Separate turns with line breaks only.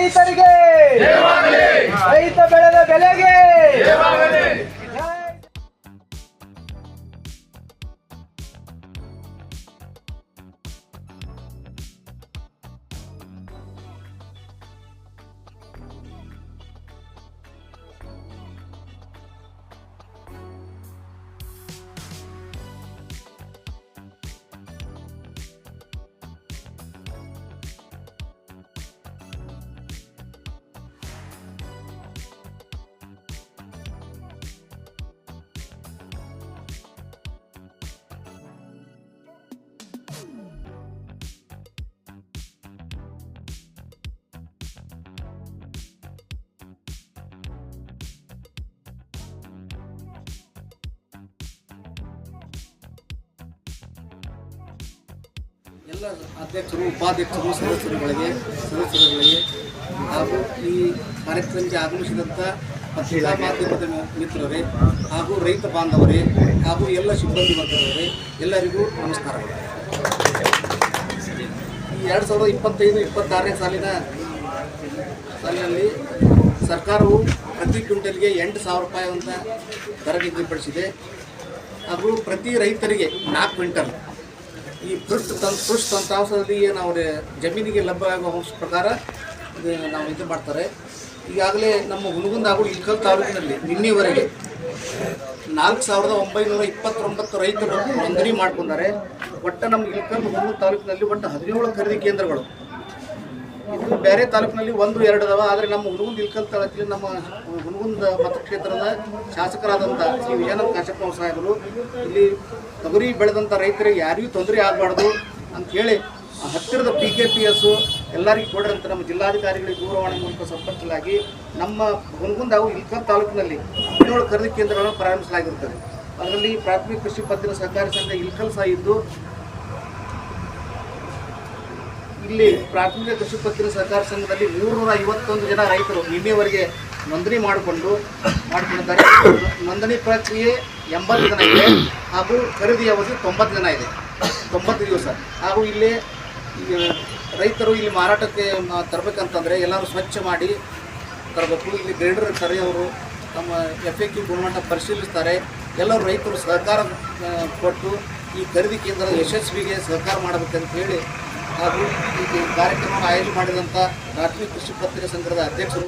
ರೈತರಿಗೆ ರೈತ ಬೆಳೆದ ಬೆಲೆಗೆ
ಎಲ್ಲ ಅಧ್ಯಕ್ಷರು ಉಪಾಧ್ಯಕ್ಷರು ಸದಸ್ಯರುಗಳಿಗೆ ಹಾಗೂ ಈ ಕಾರ್ಯಕ್ರಮಕ್ಕೆ ಆಗಮಿಸಿದಂಥ ಪತ್ರಿಕಾ ಮಾಧ್ಯಮದ ಮಿತ್ರರೇ ಹಾಗೂ ರೈತ ಬಾಂಧವರೇ ಹಾಗೂ ಎಲ್ಲ ಸಿಬ್ಬಂದಿ ವರ್ಗದವರೇ ಎಲ್ಲರಿಗೂ ನಮಸ್ಕಾರಗಳು. ಈ 2025-26ನೇ ಸಾಲಿನಲ್ಲಿ ಸರ್ಕಾರವು ಪ್ರತಿ ಕ್ವಿಂಟಲ್ಗೆ 8,000 ರೂಪಾಯಿ ಅಂತ ದರ ನಿಗದಿಪಡಿಸಿದೆ. ಹಾಗೂ ಪ್ರತಿ ರೈತರಿಗೆ 4 ಕ್ವಿಂಟಲ್ ಈ ಕೃಷಿ ತಂತ್ರಾಂಶದಲ್ಲಿ ನಾವು ಜಮೀನಿಗೆ ಲಭ್ಯವಾಗುವ ಅಂಶ ಪ್ರಕಾರ ನಾವು ಇದು ಮಾಡ್ತಾರೆ. ಈಗಾಗಲೇ ನಮ್ಮ ಹುನಗುಂದ ಹಾಗೂ ಇಳಕಲ್ ತಾಲೂಕಿನಲ್ಲಿ ನಿನ್ನೆವರೆಗೆ 4,929 ರೈತರು ನೋಂದಣಿ ಮಾಡ್ಕೊಂಡಾರೆ. ಒಟ್ಟು ನಮ್ಮ ಇಳಕಲ್ ಹುನಗುಂದ ತಾಲೂಕಿನಲ್ಲಿ ಒಟ್ಟು 17 ಖರೀದಿ ಕೇಂದ್ರಗಳು. ಇದು ಬೇರೆ ತಾಲೂಕಿನಲ್ಲಿ 1-2 ಅದಾವ. ಆದರೆ ನಮ್ಮ ಹುನಗುಂದ ಇಳಕಲ್ ತಾಲೂಕಿನಲ್ಲಿ ನಮ್ಮ ಹುನಗುಂದ ಮತಕ್ಷೇತ್ರದ ಶಾಸಕರಾದಂಥ ಶ್ರೀ ವಿಜಯನಗರ ಕಾಶಪ್ಪ ಸಾಹೇಬರು ಇಲ್ಲಿ ತೊಗರಿ ಬೆಳೆದಂಥ ರೈತರಿಗೆ ಯಾರಿಗೂ ತೊಂದರೆ ಆಗಬಾರ್ದು ಅಂಥೇಳಿ ಹತ್ತಿರದ PKPS ಎಲ್ಲರಿಗೂ ಕೊಡ್ರಂತ ನಮ್ಮ ಜಿಲ್ಲಾಧಿಕಾರಿಗಳಿಗೆ ದೂರವಾಣಿ ಮೂಲಕ ಸಂಪರ್ಕಿಸಲಾಗಿ ನಮ್ಮ ಹುನಗುಂದ ಹಾಗೂ ಇಳಕಲ್ ತಾಲೂಕಿನಲ್ಲಿ 17 ಖರೀದಿ ಕೇಂದ್ರಗಳನ್ನು ಪ್ರಾರಂಭಿಸಲಾಗಿರುತ್ತದೆ. ಅದರಲ್ಲಿ ಪ್ರಾಥಮಿಕ ಕೃಷಿ ಪತ್ತಿನ ಸಹಕಾರಿ ಸಂಘ ಇಳಕಲ್ ಸಹ ಇದ್ದು, ಇಲ್ಲಿ ಪ್ರಾಥಮಿಕ ಕೃಷಿ ಪತ್ತಿನ ಸಹಕಾರಿ ಸಂಘದಲ್ಲಿ 351 ಜನ ರೈತರು ನಿನ್ನೆವರೆಗೆ ನೋಂದಣಿ ಮಾಡಿಕೊಂಡಿದ್ದಾರೆ. ನೋಂದಣಿ ಪ್ರಕ್ರಿಯೆ 80 ದಿನ ಇದೆ ಹಾಗೂ ಖರೀದಿ ಅವಧಿ 90 ದಿನ ಇದೆ, 90 ದಿವಸ. ಹಾಗೂ ಇಲ್ಲಿ ರೈತರು ಇಲ್ಲಿ ಮಾರಾಟಕ್ಕೆ ತರಬೇಕಂತಂದರೆ ಎಲ್ಲರೂ ಸ್ವಚ್ಛ ಮಾಡಿ ತರಬೇಕು. ಇಲ್ಲಿ ಗ್ರೇಡರ್ ಇರ್ತಾರೆ, ಅವರು ತಮ್ಮ FAQ ಗುಣಮಟ್ಟ ಪರಿಶೀಲಿಸ್ತಾರೆ. ಎಲ್ಲರೂ ರೈತರು ಸಹಕಾರ ಕೊಟ್ಟು ಈ ಖರೀದಿ ಕೇಂದ್ರದ ಯಶಸ್ವಿಗೆ ಸಹಕಾರ ಮಾಡಬೇಕಂತ ಹೇಳಿ ಹಾಗೂ ಈ ಕಾರ್ಯಕ್ರಮವನ್ನು ಆಯೋಜನೆ ಮಾಡಿದಂಥ ಪ್ರಾಥಮಿಕ ಕೃಷಿ ಪತ್ತಿನ ಸಂಘದ ಅಧ್ಯಕ್ಷರು